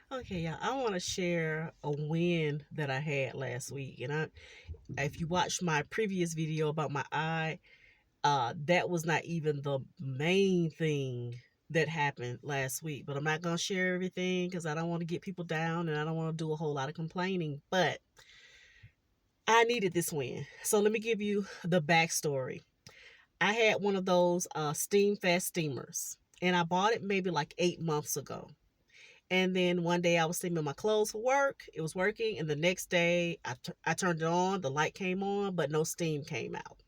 Okay, yeah, I want to share a win that I had last week. If you watched my previous video about my eye, that was not even the main thing that happened last week. But I'm not gonna share everything because I don't want to get people down and I don't want to do a whole lot of complaining. But I needed this win, so let me give you the backstory. I had one of those Steam Fast steamers, and I bought it maybe like 8 months ago. And then one day I was steaming my clothes for work. It was working. And the next day I turned it on. The light came on, but no steam came out.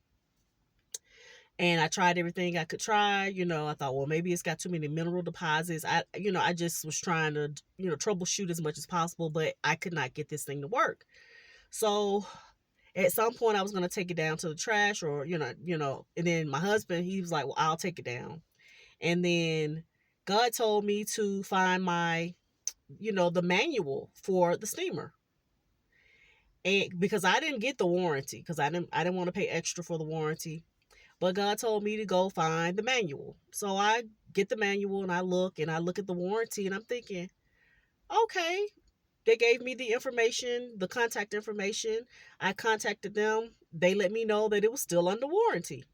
And I tried everything I could try. I thought, well, maybe it's got too many mineral deposits. I just was trying to, troubleshoot as much as possible, but I could not get this thing to work. So at some point I was going to take it down to the trash and then my husband, he was like, well, I'll take it down. And then God told me to find the manual for the steamer. And because I didn't get the warranty, because I didn't want to pay extra for the warranty, but God told me to go find the manual. So I get the manual and I look at the warranty and I'm thinking, okay, they gave me the information, the contact information. I contacted them. They let me know that it was still under warranty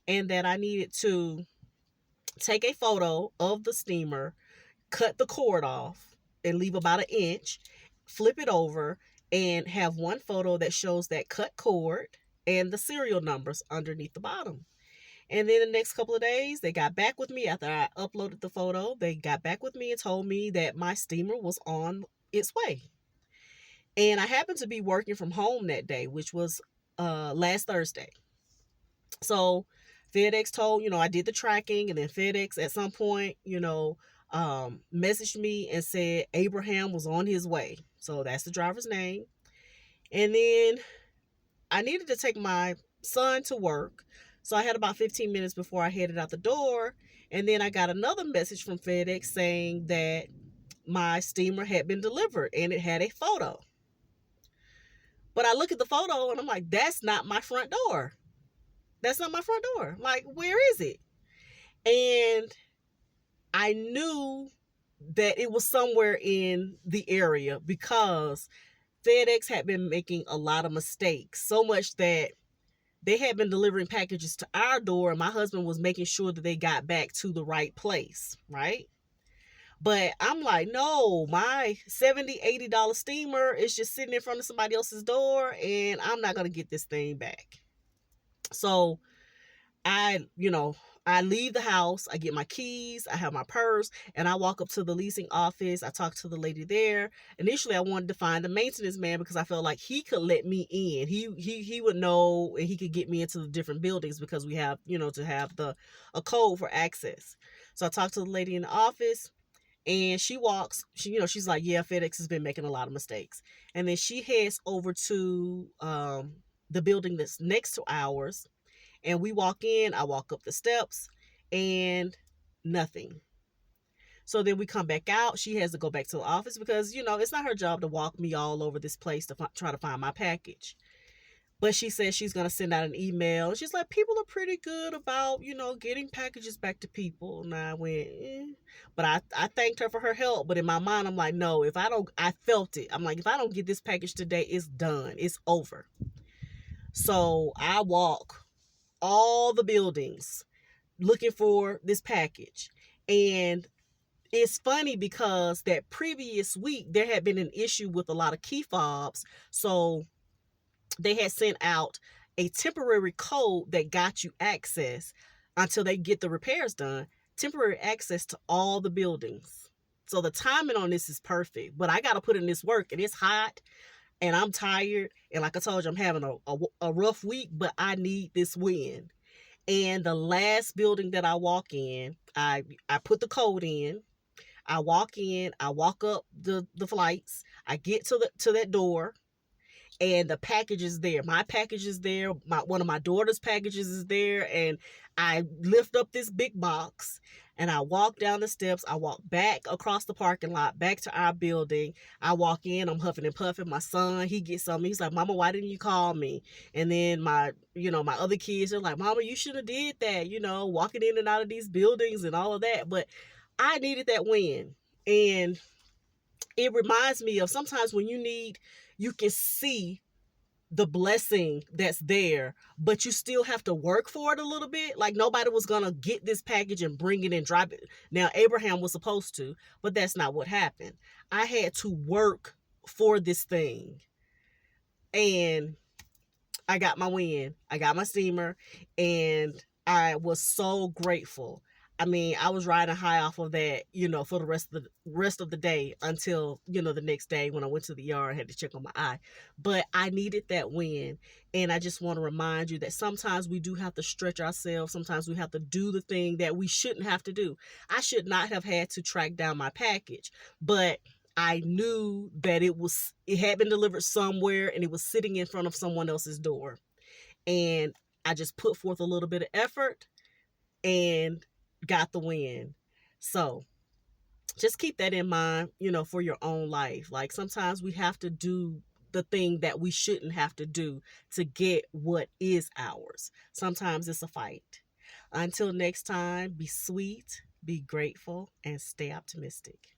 and that I needed to take a photo of the steamer, cut the cord off and leave about an inch, flip it over, and have one photo that shows that cut cord and the serial numbers underneath the bottom. And then the next couple of days, they got back with me after I uploaded the photo. They got back with me and told me that my steamer was on its way. And I happened to be working from home that day, which was last Thursday. So FedEx told, I did the tracking, and then FedEx at some point, messaged me and said Abraham was on his way. So that's the driver's name. And then I needed to take my son to work. So I had about 15 minutes before I headed out the door. And then I got another message from FedEx saying that my steamer had been delivered and it had a photo. But I look at the photo and I'm like, that's not my front door. That's not my front door. Like, where is it? And I knew that it was somewhere in the area because FedEx had been making a lot of mistakes, so much that they had been delivering packages to our door and my husband was making sure that they got back to the right place, right? But I'm like, no, my $70-$80 steamer is just sitting in front of somebody else's door and I'm not going to get this thing back. So I leave the house, I get my keys, I have my purse, and I walk up to the leasing office. I talk to the lady there. Initially, I wanted to find the maintenance man because I felt like he could let me in. He would know and he could get me into the different buildings because we have, to have a code for access. So I talked to the lady in the office and she's like, yeah, FedEx has been making a lot of mistakes. And then she heads over to the building that's next to ours. And we walk in, I walk up the steps, and nothing. So then we come back out. She has to go back to the office because, it's not her job to walk me all over this place to try to find my package. But she says she's going to send out an email. She's like, people are pretty good about, getting packages back to people. And I went, But I thanked her for her help. But in my mind, I'm like, no, I felt it. I'm like, if I don't get this package today, it's done. It's over. So I walk all the buildings looking for this package. And it's funny because that previous week there had been an issue with a lot of key fobs. So they had sent out a temporary code that got you access until they get the repairs done, temporary access to all the buildings. So the timing on this is perfect, but I got to put in this work and it's hot and I'm tired. And like I told you, I'm having a rough week, but I need this win. And the last building that I walk in, I put the code in. I walk in, I walk up the flights, I get to that door, and the package is there. My package is there. One of my daughter's packages is there, and I lift up this big box and I walk down the steps. I walk back across the parking lot, back to our building. I walk in, I'm huffing and puffing. My son, he gets something. He's like, Mama, why didn't you call me? And then my other kids are like, Mama, you should have did that, walking in and out of these buildings and all of that. But I needed that win. And it reminds me of sometimes when you can see the blessing that's there, but you still have to work for it a little bit. Like nobody was gonna get this package and bring it and drop it. Now Abraham was supposed to, but that's not what happened. I had to work for this thing, and I got my win. I got my steamer, and I was so grateful. I mean, I was riding high off of that, for the rest of the day until, the next day when I went to the yard, I had to check on my eye. But I needed that win. And I just want to remind you that sometimes we do have to stretch ourselves. Sometimes we have to do the thing that we shouldn't have to do. I should not have had to track down my package, but I knew that it had been delivered somewhere and it was sitting in front of someone else's door. And I just put forth a little bit of effort and got the win. So just keep that in mind, for your own life. Like sometimes we have to do the thing that we shouldn't have to do to get what is ours. Sometimes it's a fight. Until next time, be sweet, be grateful, and stay optimistic.